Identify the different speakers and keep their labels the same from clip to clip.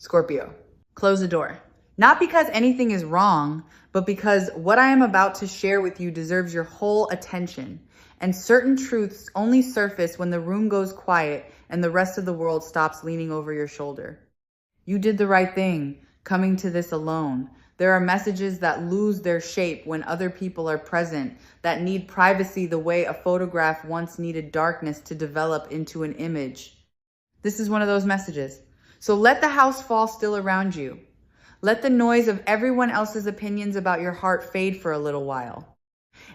Speaker 1: Scorpio, close the door. Not because anything is wrong, but because what I am about to share with you deserves your whole attention. And certain truths only surface when the room goes quiet and the rest of the world stops leaning over your shoulder. You did the right thing, coming to this alone. There are messages that lose their shape when other people are present, that need privacy the way a photograph once needed darkness to develop into an image. This is one of those messages. So let the house fall still around you. Let the noise of everyone else's opinions about your heart fade for a little while.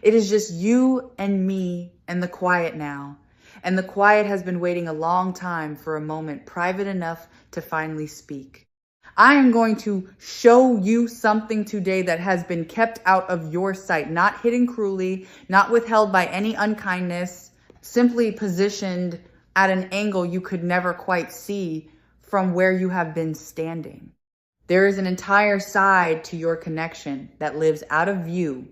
Speaker 1: It is just you and me and the quiet now. And the quiet has been waiting a long time for a moment private enough to finally speak. I am going to show you something today that has been kept out of your sight, not hidden cruelly, not withheld by any unkindness, simply positioned at an angle you could never quite see from where you have been standing. There is an entire side to your connection that lives out of view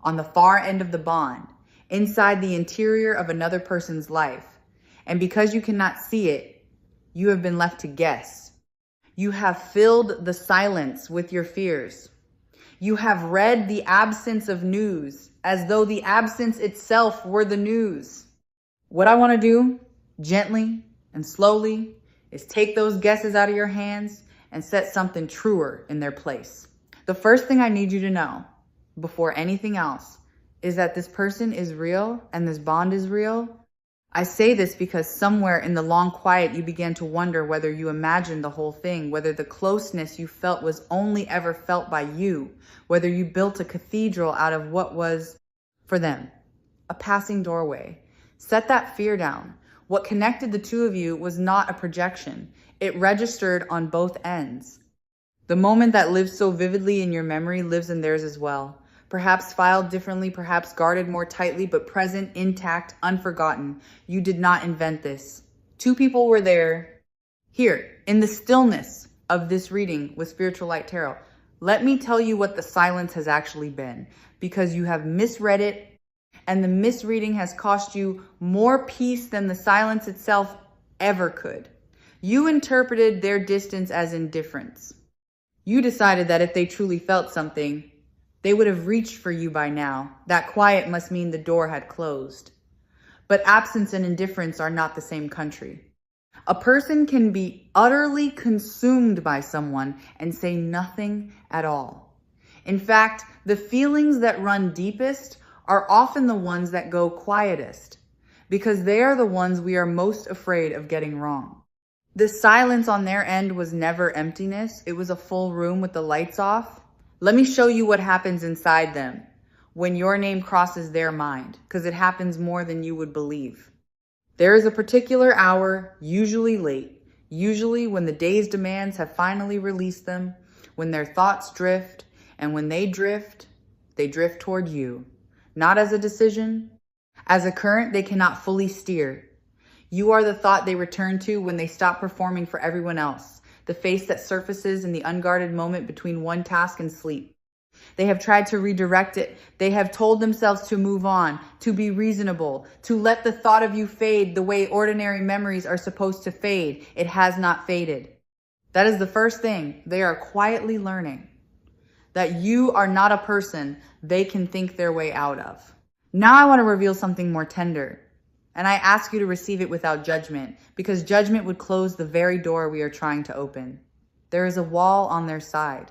Speaker 1: on the far end of the bond, inside the interior of another person's life. And because you cannot see it, you have been left to guess. You have filled the silence with your fears. You have read the absence of news as though the absence itself were the news. What I want to do, gently and slowly, is take those guesses out of your hands and set something truer in their place. The first thing I need you to know, before anything else, is that this person is real and this bond is real. I say this because somewhere in the long quiet, you began to wonder whether you imagined the whole thing, whether the closeness you felt was only ever felt by you, whether you built a cathedral out of what was, for them, a passing doorway. Set that fear down. What connected the two of you was not a projection. It registered on both ends. The moment that lives so vividly in your memory lives in theirs as well. Perhaps filed differently, perhaps guarded more tightly, but present, intact, unforgotten. You did not invent this. Two people were there, here, in the stillness of this reading with Spiritual Light Tarot. Let me tell you what the silence has actually been, because you have misread it, and the misreading has cost you more peace than the silence itself ever could. You interpreted their distance as indifference. You decided that if they truly felt something, they would have reached for you by now. That quiet must mean the door had closed. But absence and indifference are not the same country. A person can be utterly consumed by someone and say nothing at all. In fact, the feelings that run deepest are often the ones that go quietest, because they are the ones we are most afraid of getting wrong. The silence on their end was never emptiness. It was a full room with the lights off. Let me show you what happens inside them when your name crosses their mind, because it happens more than you would believe. There is a particular hour, usually late, usually when the day's demands have finally released them, when their thoughts drift, and when they drift toward you. Not as a decision, as a current they cannot fully steer. You are the thought they return to when they stop performing for everyone else. The face that surfaces in the unguarded moment between one task and sleep. They have tried to redirect it. They have told themselves to move on, to be reasonable, to let the thought of you fade the way ordinary memories are supposed to fade. It has not faded. That is the first thing they are quietly learning. That you are not a person they can think their way out of. Now I want to reveal something more tender. And I ask you to receive it without judgment, because judgment would close the very door we are trying to open. There is a wall on their side.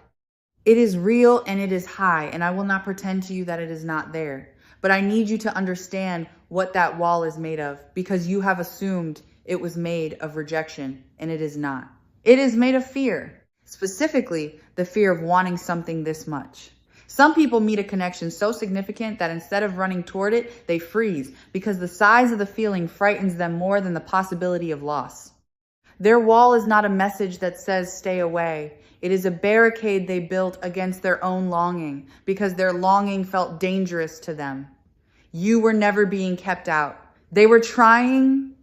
Speaker 1: It is real and it is high, and I will not pretend to you that it is not there. But I need you to understand what that wall is made of, because you have assumed it was made of rejection, and it is not. It is made of fear, specifically the fear of wanting something this much. Some people meet a connection so significant that instead of running toward it, they freeze because the size of the feeling frightens them more than the possibility of loss. Their wall is not a message that says stay away. It is a barricade they built against their own longing because their longing felt dangerous to them. You were never being kept out. They were trying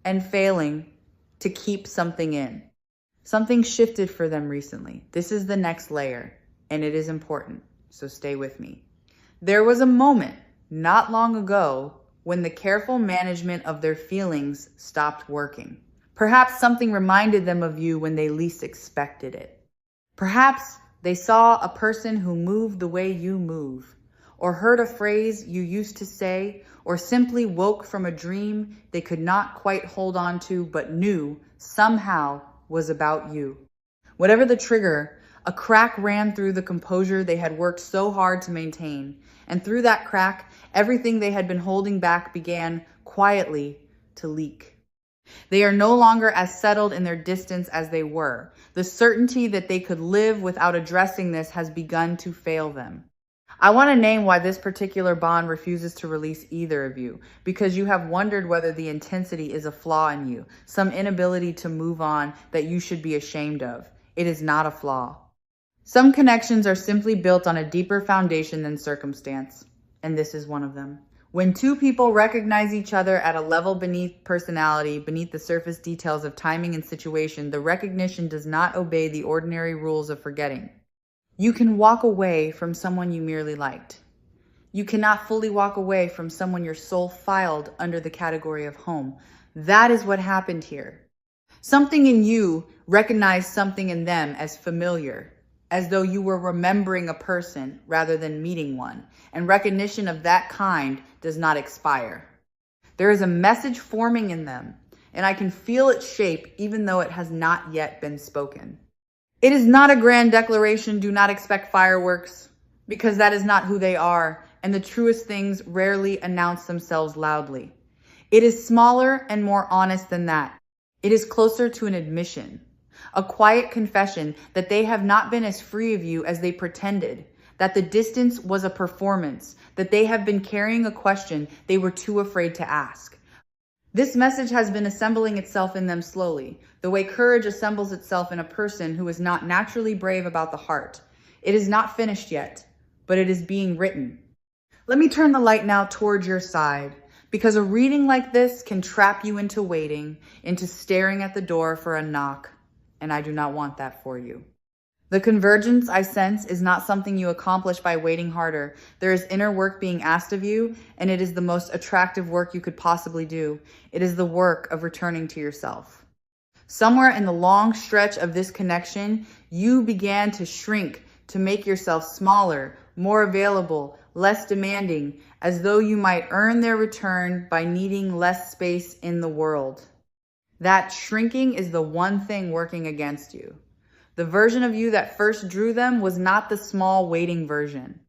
Speaker 1: and failing to keep something in. Something shifted for them recently. This is the next layer, and it is important. So stay with me. There was a moment not long ago when the careful management of their feelings stopped working. Perhaps something reminded them of you when they least expected it. Perhaps they saw a person who moved the way you move, or heard a phrase you used to say, or simply woke from a dream they could not quite hold on to but knew somehow was about you. Whatever the trigger, a crack ran through the composure they had worked so hard to maintain, and through that crack, everything they had been holding back began quietly to leak. They are no longer as settled in their distance as they were. The certainty that they could live without addressing this has begun to fail them. I want to name why this particular bond refuses to release either of you, because you have wondered whether the intensity is a flaw in you, some inability to move on that you should be ashamed of. It is not a flaw. Some connections are simply built on a deeper foundation than circumstance, and this is one of them. When two people recognize each other at a level beneath personality, beneath the surface details of timing and situation, the recognition does not obey the ordinary rules of forgetting. You can walk away from someone you merely liked. You cannot fully walk away from someone your soul filed under the category of home. That is what happened here. Something in you recognized something in them as familiar, as though you were remembering a person rather than meeting one, and recognition of that kind does not expire. There is a message forming in them, and I can feel its shape even though it has not yet been spoken. It is not a grand declaration, do not expect fireworks, because that is not who they are, and the truest things rarely announce themselves loudly. It is smaller and more honest than that. It is closer to an admission, a quiet confession that they have not been as free of you as they pretended, that the distance was a performance, that they have been carrying a question they were too afraid to ask. This message has been assembling itself in them slowly, the way courage assembles itself in a person who is not naturally brave about the heart. It is not finished yet, but it is being written. Let me turn the light now towards your side, because a reading like this can trap you into waiting, into staring at the door for a knock, and I do not want that for you. The convergence I sense is not something you accomplish by waiting harder. There is inner work being asked of you, and it is the most attractive work you could possibly do. It is the work of returning to yourself. Somewhere in the long stretch of this connection, you began to shrink, to make yourself smaller, more available, less demanding, as though you might earn their return by needing less space in the world. That shrinking is the one thing working against you. The version of you that first drew them was not the small waiting version.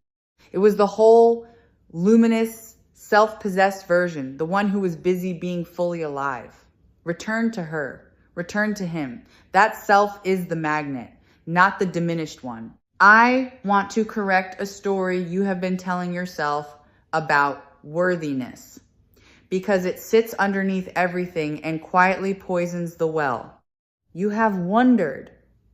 Speaker 1: It was the whole, luminous, self-possessed version, the one who was busy being fully alive. Return to her. Return to him. That self is the magnet, not the diminished one. I want to correct a story you have been telling yourself about worthiness, because it sits underneath everything and quietly poisons the well. You have wondered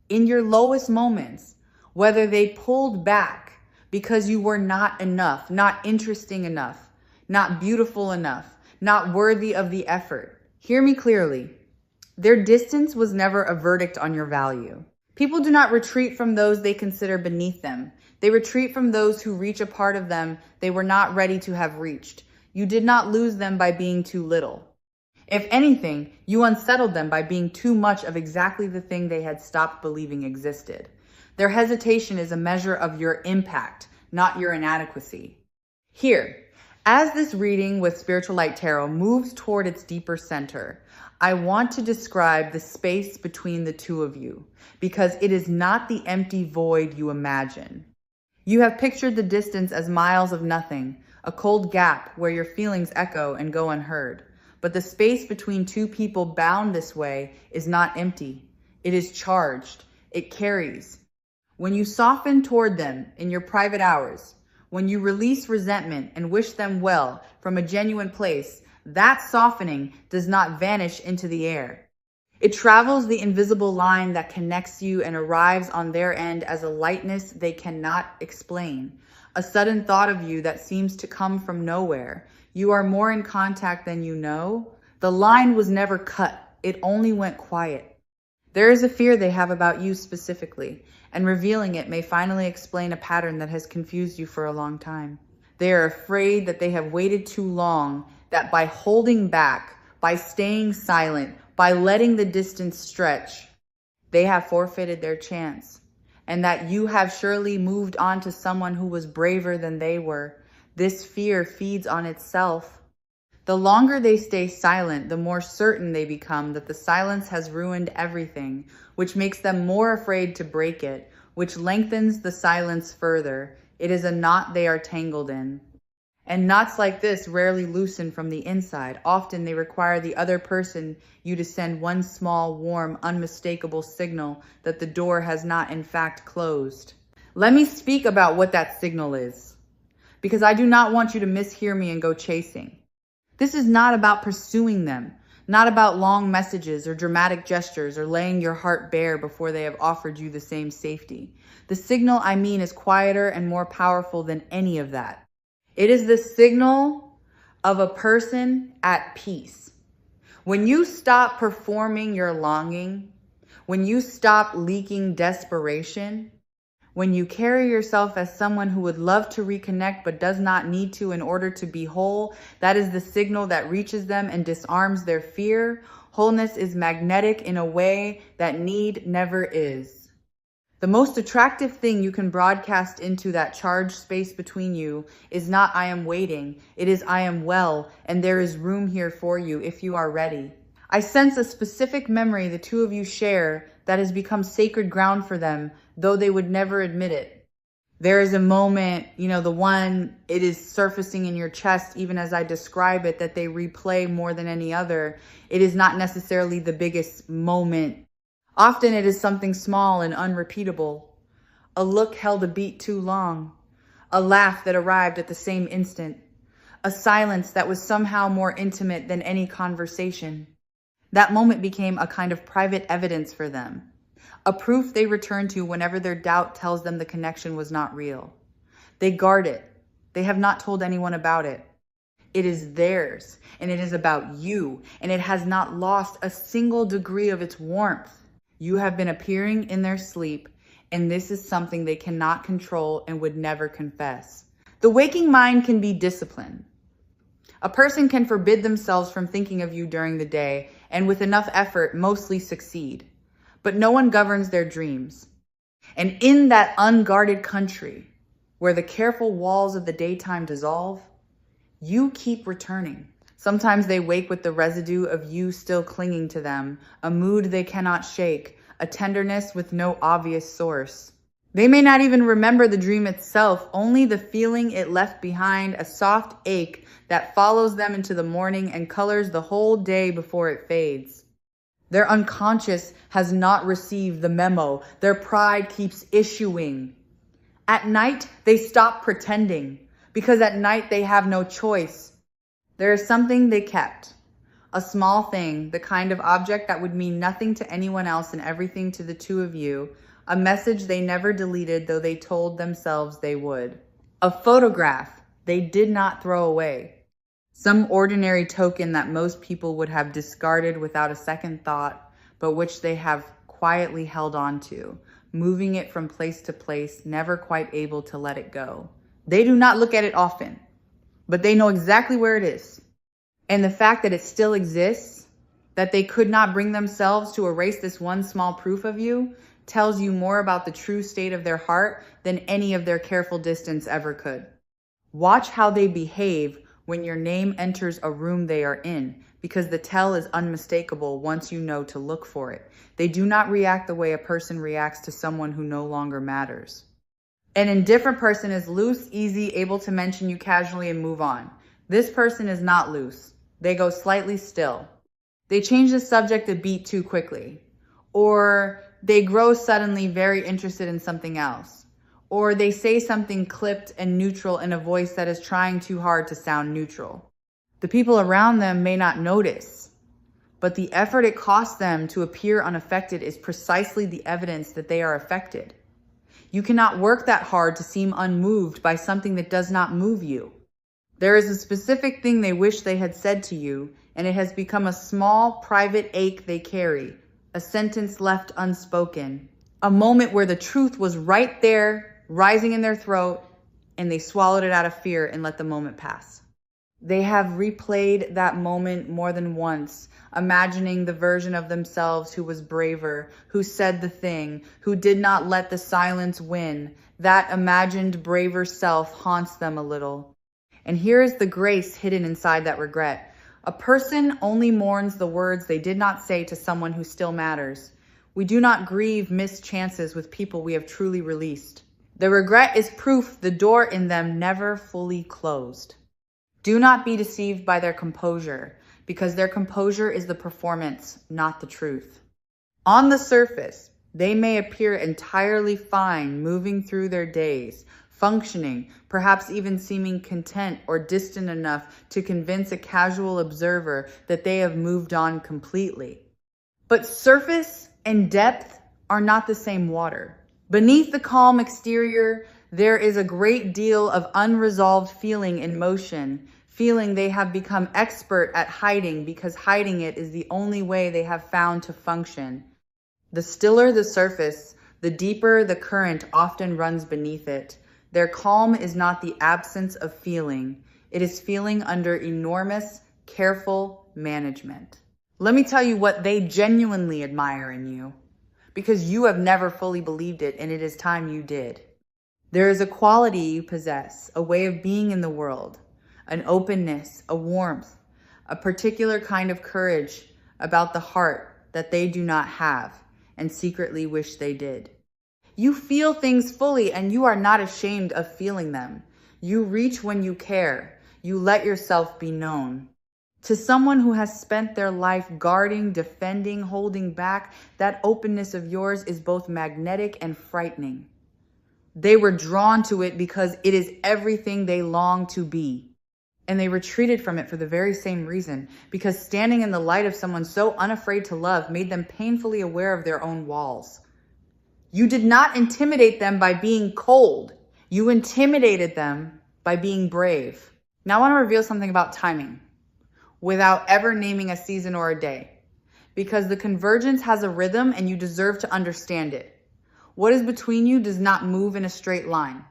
Speaker 1: in your lowest moments whether they pulled back because you were not enough, not interesting enough, not beautiful enough, not worthy of the effort. Hear me clearly. Their distance was never a verdict on your value. People do not retreat from those they consider beneath them. They retreat from those who reach a part of them they were not ready to have reached. You did not lose them by being too little. If anything, you unsettled them by being too much of exactly the thing they had stopped believing existed. Their hesitation is a measure of your impact, not your inadequacy. Here, as this reading with Spiritual Light Tarot moves toward its deeper center, I want to describe the space between the two of you, because it is not the empty void you imagine. You have pictured the distance as miles of nothing, a cold gap where your feelings echo and go unheard. But the space between two people bound this way is not empty. It is charged. It carries. When you soften toward them in your private hours, when you release resentment and wish them well from a genuine place, that softening does not vanish into the air. It travels the invisible line that connects you and arrives on their end as a lightness they cannot explain, a sudden thought of you that seems to come from nowhere. You are more in contact than you know. The line was never cut. It only went quiet. There is a fear they have about you specifically, and revealing it may finally explain a pattern that has confused you for a long time. They are afraid that they have waited too long, that by holding back, by staying silent, By letting the distance stretch, they have forfeited their chance, and that you have surely moved on to someone who was braver than they were. This fear feeds on itself. The longer they stay silent, the more certain they become that the silence has ruined everything, which makes them more afraid to break it, which lengthens the silence further. It is a knot they are tangled in. And knots like this rarely loosen from the inside. Often they require the other person you to send one small, warm, unmistakable signal that the door has not in fact closed. Let me speak about what that signal is, because I do not want you to mishear me and go chasing. This is not about pursuing them, not about long messages or dramatic gestures or laying your heart bare before they have offered you the same safety. The signal I mean is quieter and more powerful than any of that. It is the signal of a person at peace. When you stop performing your longing, when you stop leaking desperation, when you carry yourself as someone who would love to reconnect but does not need to in order to be whole, that is the signal that reaches them and disarms their fear. Wholeness is magnetic in a way that need never is. The most attractive thing you can broadcast into that charged space between you is not "I am waiting." It is "I am well, and there is room here for you if you are ready." I sense a specific memory the two of you share that has become sacred ground for them, though they would never admit it. There is a moment, the one, it is surfacing in your chest, even as I describe it, that they replay more than any other. It is not necessarily the biggest moment. Often it is something small and unrepeatable. A look held a beat too long. A laugh that arrived at the same instant. A silence that was somehow more intimate than any conversation. That moment became a kind of private evidence for them. A proof they return to whenever their doubt tells them the connection was not real. They guard it. They have not told anyone about it. It is theirs, and it is about you, and it has not lost a single degree of its warmth. You have been appearing in their sleep, and this is something they cannot control and would never confess. The waking mind can be disciplined. A person can forbid themselves from thinking of you during the day, and with enough effort, mostly succeed. But no one governs their dreams. And in that unguarded country, where the careful walls of the daytime dissolve, you keep returning. Sometimes they wake with the residue of you still clinging to them, a mood they cannot shake, a tenderness with no obvious source. They may not even remember the dream itself, only the feeling it left behind, a soft ache that follows them into the morning and colors the whole day before it fades. Their unconscious has not received the memo. Their pride keeps issuing. At night, they stop pretending, because at night they have no choice. There is something they kept, a small thing, the kind of object that would mean nothing to anyone else and everything to the two of you, a message they never deleted, though they told themselves they would. A photograph they did not throw away. Some ordinary token that most people would have discarded without a second thought, but which they have quietly held on to, moving it from place to place, never quite able to let it go. They do not look at it often, but they know exactly where it is. And the fact that it still exists, that they could not bring themselves to erase this one small proof of you, tells you more about the true state of their heart than any of their careful distance ever could. Watch how they behave when your name enters a room they are in, because the tell is unmistakable once you know to look for it. They do not react the way a person reacts to someone who no longer matters. An indifferent person is loose, easy, able to mention you casually and move on. This person is not loose. They go slightly still. They change the subject a beat too quickly. Or they grow suddenly very interested in something else. Or they say something clipped and neutral in a voice that is trying too hard to sound neutral. The people around them may not notice, but the effort it costs them to appear unaffected is precisely the evidence that they are affected. You cannot work that hard to seem unmoved by something that does not move you. There is a specific thing they wish they had said to you, and it has become a small, private ache they carry, a sentence left unspoken, a moment where the truth was right there, rising in their throat, and they swallowed it out of fear and let the moment pass. They have replayed that moment more than once, imagining the version of themselves who was braver, who said the thing, who did not let the silence win. That imagined braver self haunts them a little. And here is the grace hidden inside that regret. A person only mourns the words they did not say to someone who still matters. We do not grieve missed chances with people we have truly released. The regret is proof the door in them never fully closed. Do not be deceived by their composure, because their composure is the performance, not the truth. On the surface, they may appear entirely fine moving through their days, functioning, perhaps even seeming content or distant enough to convince a casual observer that they have moved on completely. But surface and depth are not the same water. Beneath the calm exterior, there is a great deal of unresolved feeling in motion, feeling they have become expert at hiding because hiding it is the only way they have found to function. The stiller the surface, the deeper the current often runs beneath it. Their calm is not the absence of feeling. It is feeling under enormous, careful management. Let me tell you what they genuinely admire in you, because you have never fully believed it, and it is time you did. There is a quality you possess, a way of being in the world, an openness, a warmth, a particular kind of courage about the heart that they do not have and secretly wish they did. You feel things fully, and you are not ashamed of feeling them. You reach when you care. You let yourself be known. To someone who has spent their life guarding, defending, holding back, that openness of yours is both magnetic and frightening. They were drawn to it because it is everything they long to be. And they retreated from it for the very same reason, because standing in the light of someone so unafraid to love made them painfully aware of their own walls. You did not intimidate them by being cold. You intimidated them by being brave. Now I want to reveal something about timing, without ever naming a season or a day, because the convergence has a rhythm and you deserve to understand it. What is between you does not move in a straight line.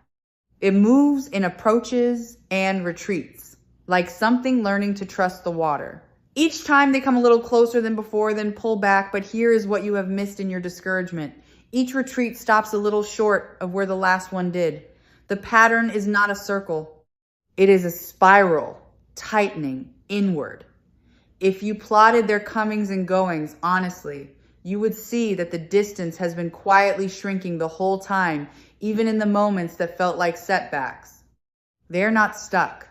Speaker 1: It moves in approaches and retreats, like something learning to trust the water. Each time they come a little closer than before, then pull back, but here is what you have missed in your discouragement. Each retreat stops a little short of where the last one did. The pattern is not a circle. It is a spiral, tightening inward. If you plotted their comings and goings honestly, you would see that the distance has been quietly shrinking the whole time, even in the moments that felt like setbacks. They are not stuck.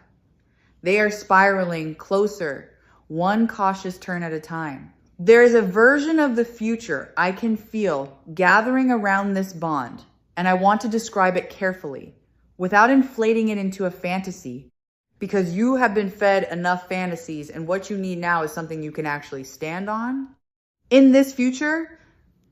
Speaker 1: They are spiraling closer, one cautious turn at a time. There is a version of the future I can feel gathering around this bond, and I want to describe it carefully, without inflating it into a fantasy, because you have been fed enough fantasies, and what you need now is something you can actually stand on. In this future,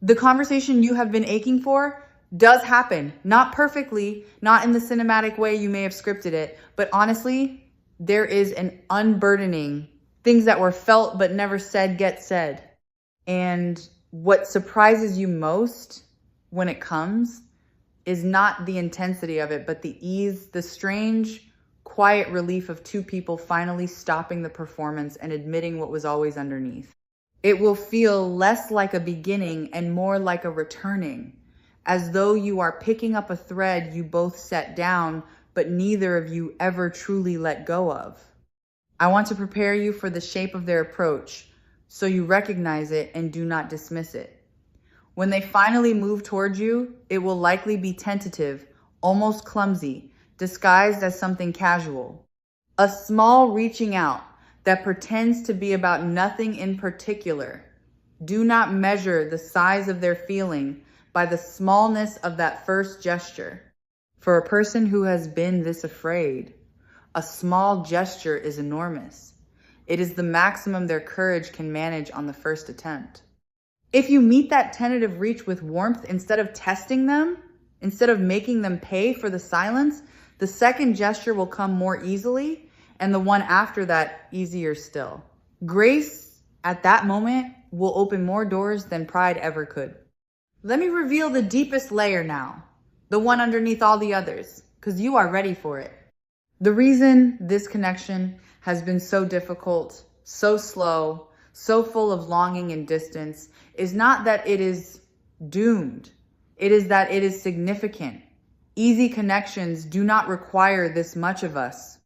Speaker 1: the conversation you have been aching for does happen. Not perfectly, not in the cinematic way you may have scripted it, but honestly, there is an unburdening. Things that were felt but never said get said. And what surprises you most when it comes is not the intensity of it, but the ease, the strange, quiet relief of two people finally stopping the performance and admitting what was always underneath. It will feel less like a beginning and more like a returning, as though you are picking up a thread you both set down, but neither of you ever truly let go of. I want to prepare you for the shape of their approach, so you recognize it and do not dismiss it. When they finally move towards you, it will likely be tentative, almost clumsy, disguised as something casual. A small reaching out that pretends to be about nothing in particular. Do not measure the size of their feeling by the smallness of that first gesture. For a person who has been this afraid, a small gesture is enormous. It is the maximum their courage can manage on the first attempt. If you meet that tentative reach with warmth instead of testing them, instead of making them pay for the silence, the second gesture will come more easily, and the one after that easier still. Grace at that moment will open more doors than pride ever could. Let me reveal the deepest layer now, the one underneath all the others, because you are ready for it. The reason this connection has been so difficult, so slow, so full of longing and distance is not that it is doomed. It is that it is significant. Easy connections do not require this much of us.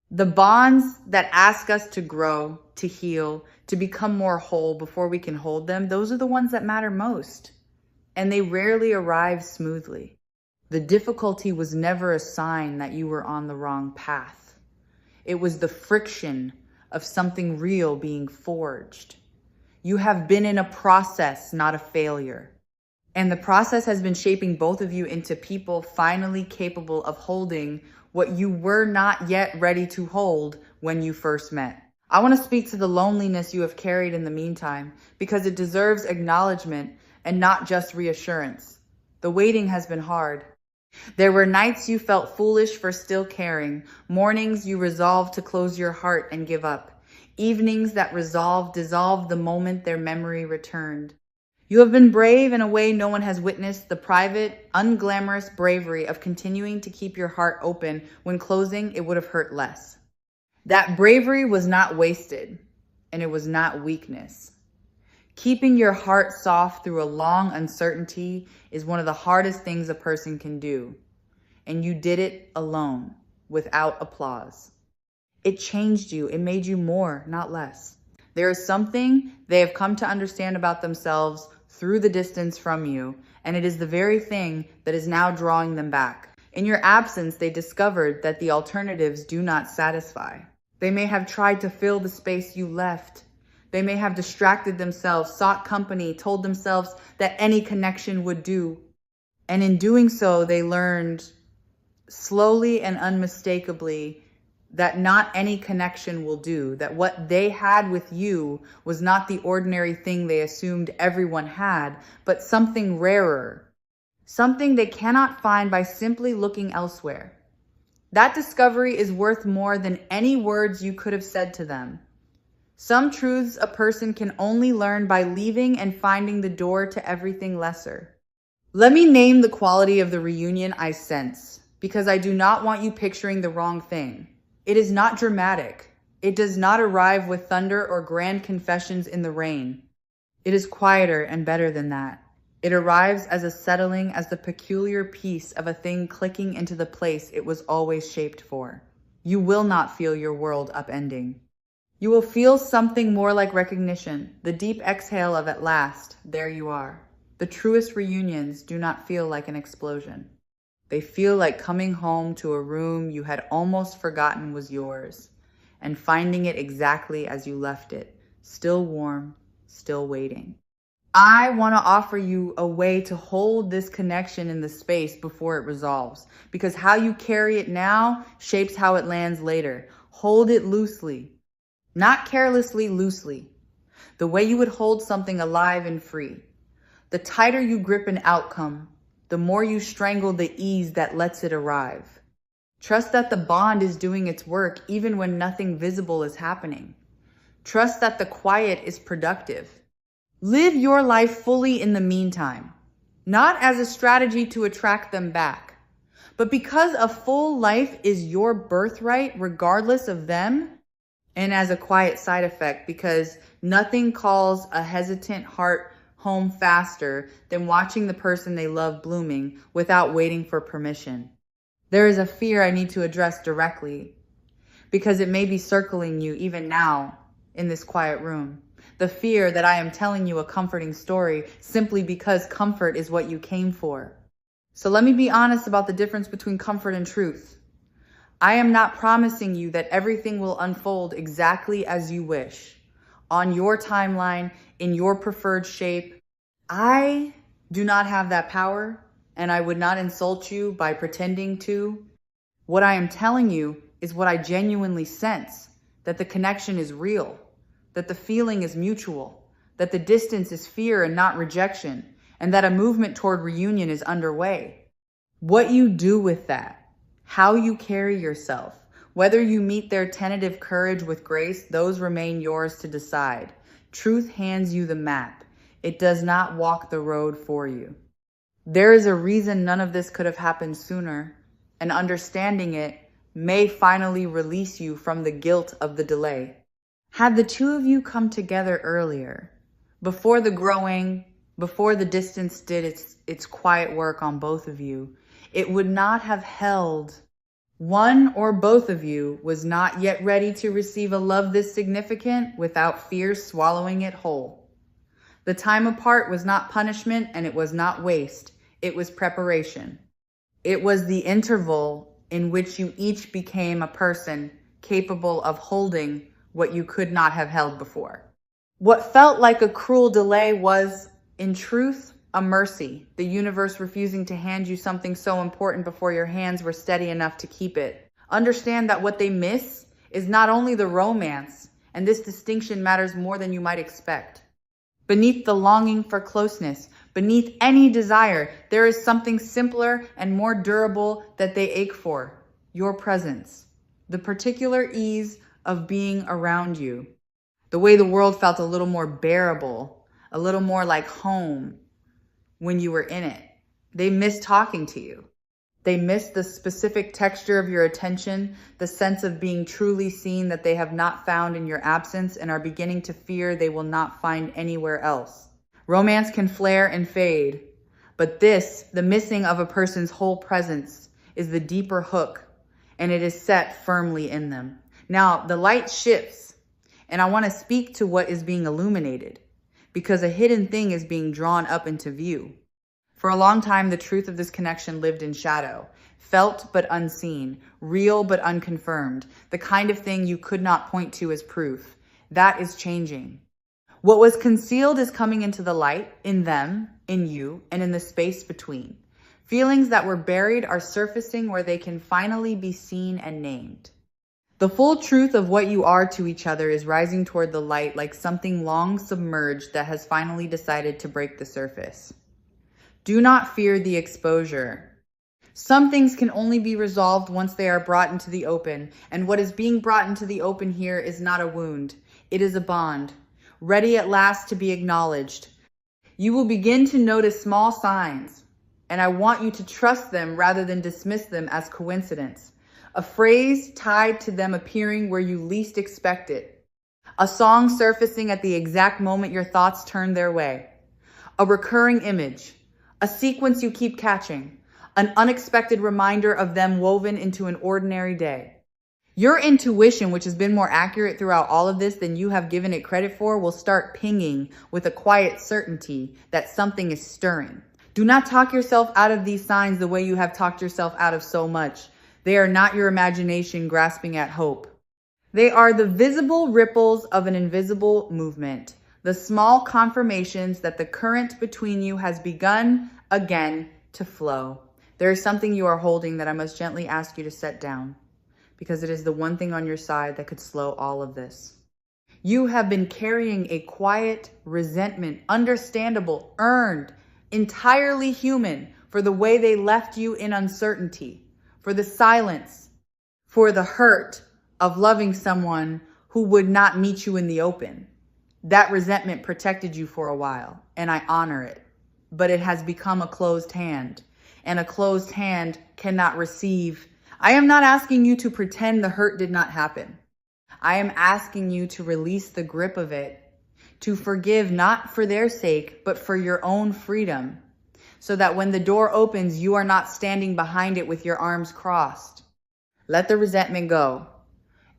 Speaker 1: The bonds that ask us to grow, to heal, to become more whole before we can hold them, those are the ones that matter most. And they rarely arrive smoothly. The difficulty was never a sign that you were on the wrong path. It was the friction of something real being forged. You have been in a process, not a failure. And the process has been shaping both of you into people finally capable of holding what you were not yet ready to hold when you first met. I want to speak to the loneliness you have carried in the meantime, because it deserves acknowledgement and not just reassurance. The waiting has been hard. There were nights you felt foolish for still caring, mornings you resolved to close your heart and give up, evenings that dissolved the moment their memory returned. You have been brave in a way no one has witnessed, the private, unglamorous bravery of continuing to keep your heart open when closing it would have hurt less. That bravery was not wasted, and it was not weakness. Keeping your heart soft through a long uncertainty is one of the hardest things a person can do. And you did it alone, without applause. It changed you. It made you more, not less. There is something they have come to understand about themselves through the distance from you, and it is the very thing that is now drawing them back. In your absence, they discovered that the alternatives do not satisfy. They may have tried to fill the space you left. They may have distracted themselves, sought company, told themselves that any connection would do. And in doing so, they learned slowly and unmistakably that not any connection will do, that what they had with you was not the ordinary thing they assumed everyone had, but something rarer, something they cannot find by simply looking elsewhere. That discovery is worth more than any words you could have said to them. Some truths a person can only learn by leaving and finding the door to everything lesser. Let me name the quality of the reunion I sense, because I do not want you picturing the wrong thing. It is not dramatic. It does not arrive with thunder or grand confessions in the rain. It is quieter and better than that. It arrives as a settling, as the peculiar piece of a thing clicking into the place it was always shaped for. You will not feel your world upending. You will feel something more like recognition, the deep exhale of at last, there you are. The truest reunions do not feel like an explosion. They feel like coming home to a room you had almost forgotten was yours, and finding it exactly as you left it, still warm, still waiting. I want to offer you a way to hold this connection in the space before it resolves, because how you carry it now shapes how it lands later. Hold it loosely. Not carelessly, loosely. The way you would hold something alive and free. The tighter you grip an outcome, the more you strangle the ease that lets it arrive. Trust that the bond is doing its work even when nothing visible is happening. Trust that the quiet is productive. Live your life fully in the meantime, not as a strategy to attract them back, but because a full life is your birthright regardless of them. And as a quiet side effect, because nothing calls a hesitant heart home faster than watching the person they love blooming without waiting for permission. There is a fear I need to address directly, because it may be circling you even now in this quiet room. The fear that I am telling you a comforting story simply because comfort is what you came for. So let me be honest about the difference between comfort and truth. I am not promising you that everything will unfold exactly as you wish, on your timeline, in your preferred shape. I do not have that power, and I would not insult you by pretending to. What I am telling you is what I genuinely sense, that the connection is real, that the feeling is mutual, that the distance is fear and not rejection, and that a movement toward reunion is underway. What you do with that, how you carry yourself, whether you meet their tentative courage with grace, those remain yours to decide. Truth hands you the map. It does not walk the road for you. There is a reason none of this could have happened sooner, and understanding it may finally release you from the guilt of the delay. Had the two of you come together earlier, before the growing, before the distance did its quiet work on both of you, it would not have held. One or both of you was not yet ready to receive a love this significant without fear swallowing it whole. The time apart was not punishment and it was not waste. It was preparation. It was the interval in which you each became a person capable of holding what you could not have held before. What felt like a cruel delay was, in truth, a mercy, the universe refusing to hand you something so important before your hands were steady enough to keep it. Understand that what they miss is not only the romance, and this distinction matters more than you might expect. Beneath the longing for closeness, beneath any desire, there is something simpler and more durable that they ache for: your presence, the particular ease of being around you. The way the world felt a little more bearable, a little more like home when you were in it. They miss talking to you. They miss the specific texture of your attention, the sense of being truly seen that they have not found in your absence and are beginning to fear they will not find anywhere else. Romance can flare and fade, but this, the missing of a person's whole presence, is the deeper hook, and it is set firmly in them. Now, the light shifts, and I want to speak to what is being illuminated, because a hidden thing is being drawn up into view. For a long time, the truth of this connection lived in shadow, felt but unseen, real but unconfirmed, the kind of thing you could not point to as proof. That is changing. What was concealed is coming into the light, in them, in you, and in the space between. Feelings that were buried are surfacing where they can finally be seen and named. The full truth of what you are to each other is rising toward the light like something long submerged that has finally decided to break the surface. Do not fear the exposure. Some things can only be resolved once they are brought into the open, and what is being brought into the open here is not a wound. It is a bond, ready at last to be acknowledged. You will begin to notice small signs, and I want you to trust them rather than dismiss them as coincidence. A phrase tied to them appearing where you least expect it. A song surfacing at the exact moment your thoughts turn their way. A recurring image. A sequence you keep catching. An unexpected reminder of them woven into an ordinary day. Your intuition, which has been more accurate throughout all of this than you have given it credit for, will start pinging with a quiet certainty that something is stirring. Do not talk yourself out of these signs the way you have talked yourself out of so much. They are not your imagination grasping at hope. They are the visible ripples of an invisible movement, the small confirmations that the current between you has begun again to flow. There is something you are holding that I must gently ask you to set down, because it is the one thing on your side that could slow all of this. You have been carrying a quiet resentment, understandable, earned, entirely human, for the way they left you in uncertainty, for the silence, for the hurt of loving someone who would not meet you in the open. That resentment protected you for a while, and I honor it. But it has become a closed hand, and a closed hand cannot receive. I am not asking you to pretend the hurt did not happen. I am asking you to release the grip of it, to forgive not for their sake, but for your own freedom, so that when the door opens, you are not standing behind it with your arms crossed. Let the resentment go,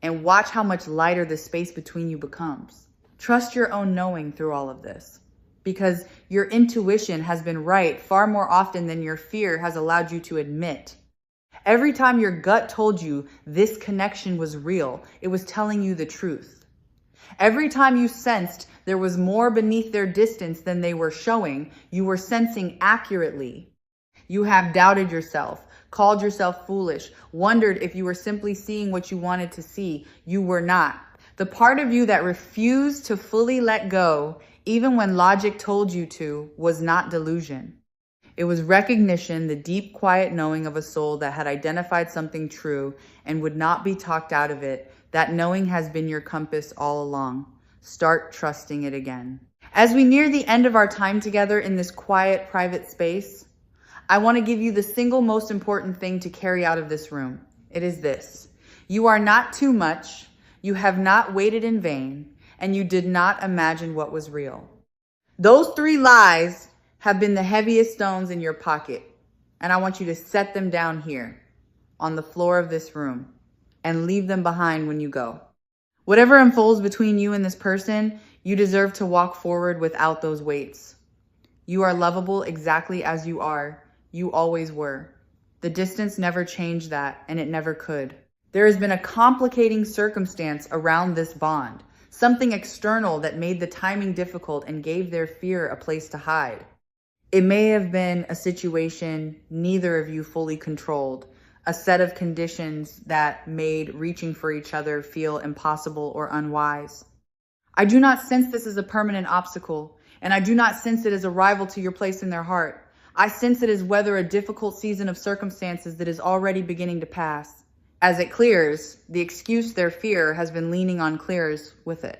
Speaker 1: and watch how much lighter the space between you becomes. Trust your own knowing through all of this, because your intuition has been right far more often than your fear has allowed you to admit. Every time your gut told you this connection was real, it was telling you the truth. Every time you sensed there was more beneath their distance than they were showing, you were sensing accurately. You have doubted yourself, called yourself foolish, wondered if you were simply seeing what you wanted to see. You were not. The part of you that refused to fully let go, even when logic told you to, was not delusion. It was recognition, the deep, quiet knowing of a soul that had identified something true and would not be talked out of it. That knowing has been your compass all along. Start trusting it again. As we near the end of our time together in this quiet, private space, I want to give you the single most important thing to carry out of this room. It is this. You are not too much. You have not waited in vain, and you did not imagine what was real. Those 3 lies have been the heaviest stones in your pocket, and I want you to set them down here on the floor of this room and leave them behind when you go. Whatever unfolds between you and this person, you deserve to walk forward without those weights. You are lovable exactly as you are. You always were. The distance never changed that, and it never could. There has been a complicating circumstance around this bond, something external that made the timing difficult and gave their fear a place to hide. It may have been a situation neither of you fully controlled, a set of conditions that made reaching for each other feel impossible or unwise. I do not sense this as a permanent obstacle, and I do not sense it as a rival to your place in their heart. I sense it as whether a difficult season of circumstances that is already beginning to pass. As it clears, the excuse their fear has been leaning on clears with it.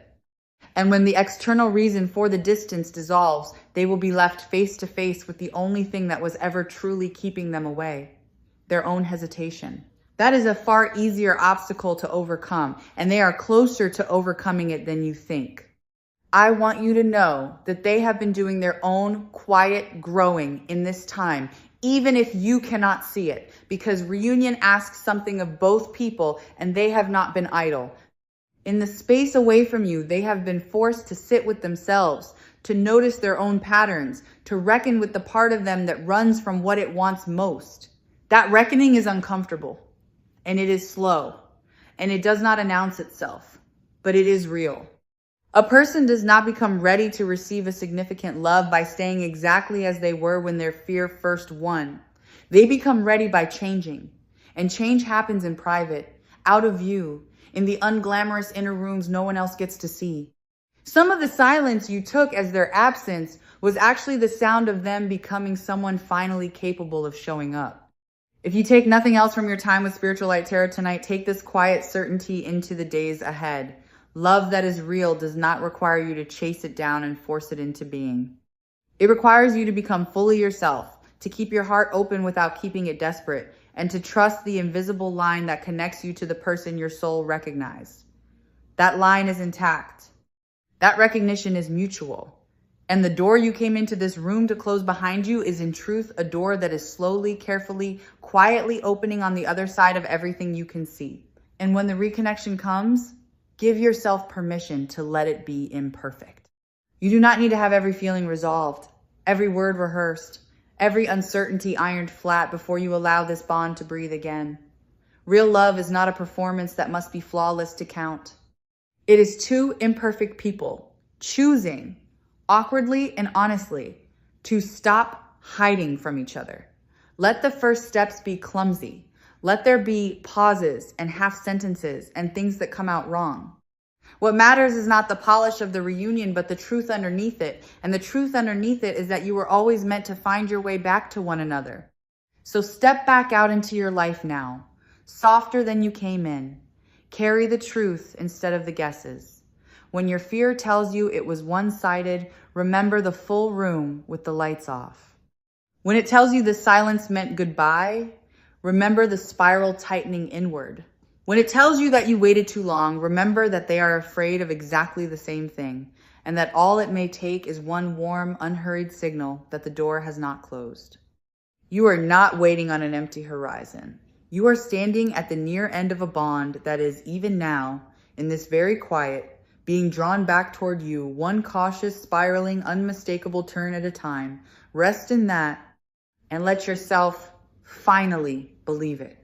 Speaker 1: And when the external reason for the distance dissolves, they will be left face to face with the only thing that was ever truly keeping them away, their own hesitation. That is a far easier obstacle to overcome, and they are closer to overcoming it than you think. I want you to know that they have been doing their own quiet growing in this time, even if you cannot see it, because reunion asks something of both people, and they have not been idle. In the space away from you, they have been forced to sit with themselves, to notice their own patterns, to reckon with the part of them that runs from what it wants most. That reckoning is uncomfortable, and it is slow, and it does not announce itself, but it is real. A person does not become ready to receive a significant love by staying exactly as they were when their fear first won. They become ready by changing, and change happens in private, out of view, in the unglamorous inner rooms no one else gets to see. Some of the silence you took as their absence was actually the sound of them becoming someone finally capable of showing up. If you take nothing else from your time with Spiritual Light Tarot tonight, take this quiet certainty into the days ahead. Love that is real does not require you to chase it down and force it into being. It requires you to become fully yourself, to keep your heart open without keeping it desperate, and to trust the invisible line that connects you to the person your soul recognized. That line is intact. That recognition is mutual. And the door you came into this room to close behind you is in truth a door that is slowly, carefully, quietly opening on the other side of everything you can see. And when the reconnection comes, give yourself permission to let it be imperfect. You do not need to have every feeling resolved, every word rehearsed, every uncertainty ironed flat before you allow this bond to breathe again. Real love is not a performance that must be flawless to count. It is 2 imperfect people choosing, awkwardly and honestly, to stop hiding from each other. Let the first steps be clumsy. Let there be pauses and half sentences and things that come out wrong. What matters is not the polish of the reunion, but the truth underneath it. And the truth underneath it is that you were always meant to find your way back to one another. So step back out into your life now, softer than you came in. Carry the truth instead of the guesses. When your fear tells you it was one-sided, remember the full room with the lights off. When it tells you the silence meant goodbye, remember the spiral tightening inward. When it tells you that you waited too long, remember that they are afraid of exactly the same thing, and that all it may take is one warm, unhurried signal that the door has not closed. You are not waiting on an empty horizon. You are standing at the near end of a bond that is, even now, in this very quiet, being drawn back toward you, one cautious, spiraling, unmistakable turn at a time. Rest in that, and let yourself finally believe it.